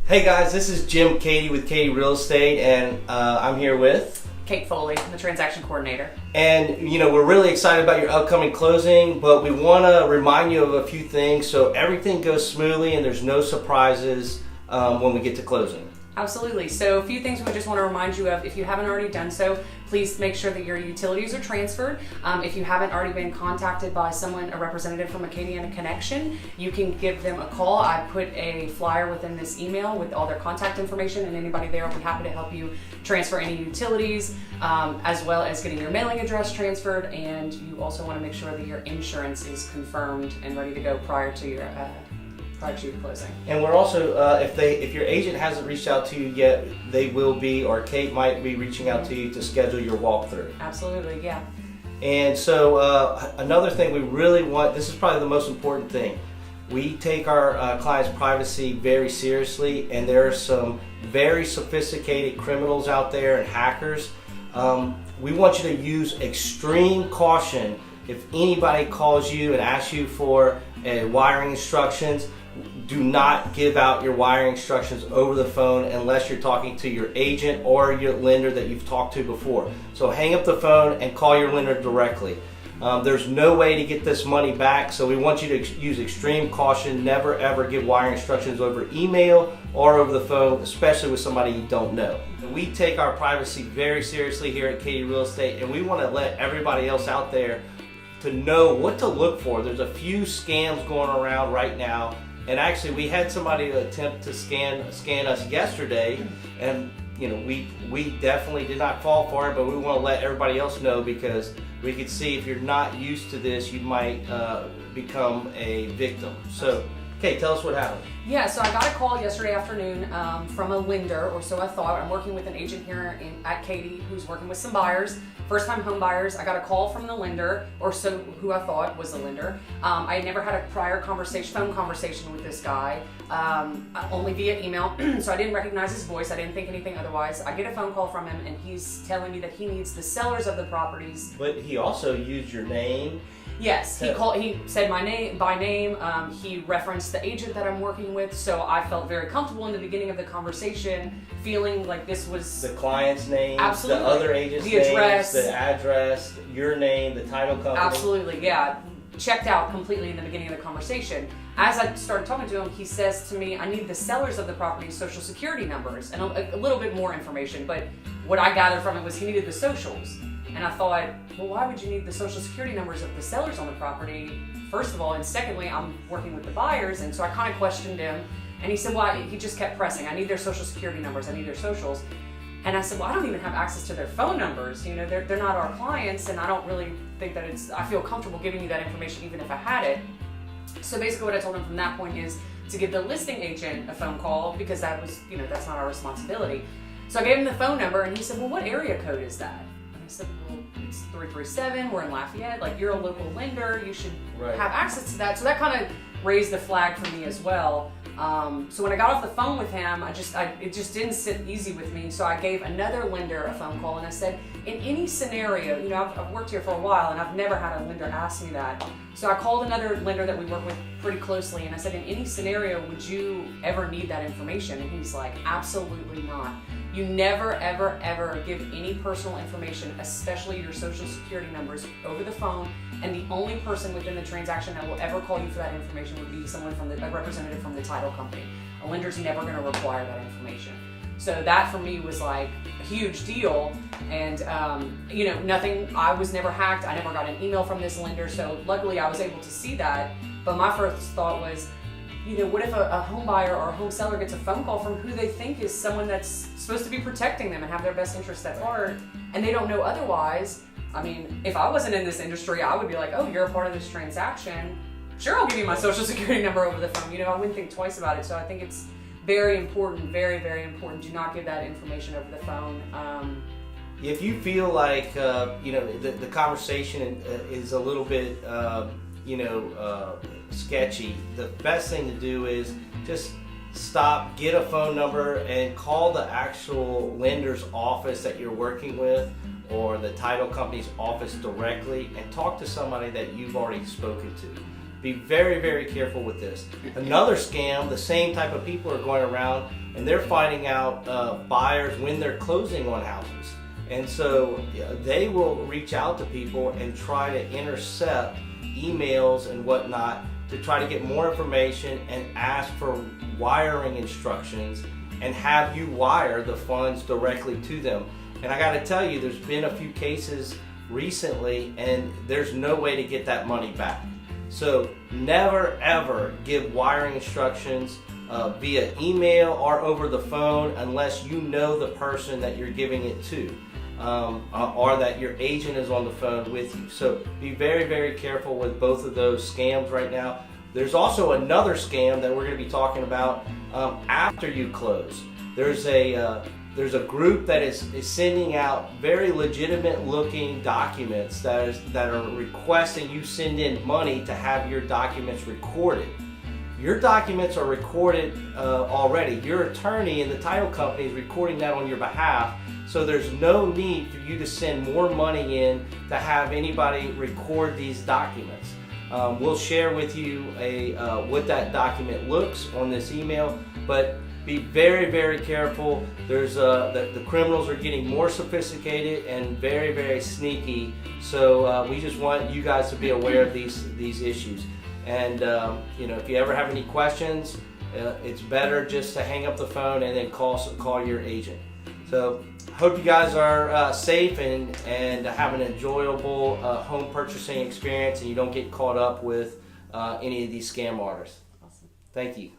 Hey guys, this is Jim Keaty with Keaty Real Estate, and I'm here with Kate Foley, the transaction coordinator. And we're really excited about your upcoming closing, but we want to remind you of a few things so everything goes smoothly and there's no surprises when we get to closing. Absolutely. So a few things we just want to remind you of. If you haven't already done so, please make sure that your utilities are transferred. If you haven't already been contacted by someone, a representative from Acadiana Connection, you can give them a call. I put a flyer within this email with all their contact information, and anybody there will be happy to help you transfer any utilities, as well as getting your mailing address transferred. And you also want to make sure that your insurance is confirmed and ready to go prior to your closing. And we're also, if your agent hasn't reached out to you yet, they will be, or Kate might be reaching out to you to schedule your walkthrough. Absolutely, yeah. And so another thing we really want, this is probably the most important thing, we take our clients' privacy very seriously, and there are some very sophisticated criminals out there and hackers. We want you to use extreme caution if anybody calls you and asks you for wiring instructions. Do not give out your wiring instructions over the phone unless you're talking to your agent or your lender that you've talked to before. So hang up the phone and call your lender directly. There's no way to get this money back, so we want you to use extreme caution. Never ever give wiring instructions over email or over the phone, especially with somebody you don't know. We take our privacy very seriously here at Keaty Real Estate, and we want to let everybody else out there to know what to look for. There's a few scams going around right now. And actually, we had somebody attempt to scan us yesterday, and we definitely did not fall for it. But we want to let everybody else know, because we could see if you're not used to this, you might become a victim. So, okay, tell us what happened. Yeah, so I got a call yesterday afternoon from a lender, or so I thought. I'm working with an agent here at Keaty who's working with some buyers, first-time home buyers. I got a call from the lender, or so who I thought was the lender. I had never had a prior phone conversation with this guy, only via email, so I didn't recognize his voice. I didn't think anything otherwise. I get a phone call from him, and he's telling me that he needs the sellers of the properties. But he also used your name. Yes, he said my name by name. He referenced the agent that I'm working with, so I felt very comfortable in the beginning of the conversation, feeling like this was the client's name, absolutely, the other agent's the address, names, the address, your name, the title company. Absolutely, yeah. Checked out completely in the beginning of the conversation. As I started talking to him, he says to me, I need the sellers of the property's social security numbers and a little bit more information, but what I gathered from it was he needed the socials. And I thought, well, why would you need the social security numbers of the sellers on the property, first of all, and secondly, I'm working with the buyers, and so I kind of questioned him, and he said, well, he just kept pressing, I need their social security numbers, I need their socials. And I said, well, I don't even have access to their phone numbers, they're not our clients, and I don't really think that I feel comfortable giving you that information even if I had it. So basically what I told him from that point is to give the listing agent a phone call, because that was, that's not our responsibility. So I gave him the phone number, and he said, well, what area code is that? I said, well, it's 337, we're in Lafayette, like, you're a local lender, you should have access to that. So that kind of raised the flag for me as well. So when I got off the phone with him, it just didn't sit easy with me. So I gave another lender a phone call, and I said, in any scenario, I've worked here for a while, and I've never had a lender ask me that. So I called another lender that we work with pretty closely, and I said, in any scenario, would you ever need that information? And he's like, absolutely not. You never, ever, ever give any personal information, especially your social security numbers, over the phone, and the only person within the transaction that will ever call you for that information would be a representative from the title company. A lender's never going to require that information. So that for me was like a huge deal, and nothing, I was never hacked, I never got an email from this lender, so luckily I was able to see that. But my first thought was, what if a home buyer or a home seller gets a phone call from who they think is someone that's supposed to be protecting them and have their best interests at heart, and they don't know otherwise? I mean, if I wasn't in this industry, I would be like, oh, you're a part of this transaction. Sure, I'll give you my social security number over the phone. I wouldn't think twice about it. So I think it's very important, very, very important. Do not give that information over the phone. If you feel like, the conversation is a little bit, sketchy, the best thing to do is just stop, get a phone number, and call the actual lender's office that you're working with, or the title company's office directly, and talk to somebody that you've already spoken to. be very, very careful with this. Another scam, the same type of people are going around and they're finding out buyers when they're closing on houses. And so they will reach out to people and try to intercept emails and whatnot to try to get more information and ask for wiring instructions and have you wire the funds directly to them. And I got to tell you, there's been a few cases recently and there's no way to get that money back. So never ever give wiring instructions via email or over the phone unless you know the person that you're giving it to, or that your agent is on the phone with you. So be very, very careful with both of those scams right now. There's also another scam that we're going to be talking about after you close. There's a group that is sending out very legitimate looking documents that are requesting you send in money to have your documents recorded. Your documents are recorded already. Your attorney and the title company is recording that on your behalf, so there's no need for you to send more money in to have anybody record these documents. We'll share with you what that document looks on this email, but be very, very careful. There's the criminals are getting more sophisticated and very, very sneaky. So we just want you guys to be aware of these issues. And if you ever have any questions, it's better just to hang up the phone and then call your agent. So hope you guys are safe and have an enjoyable home purchasing experience, and you don't get caught up with any of these scam artists. Awesome. Thank you.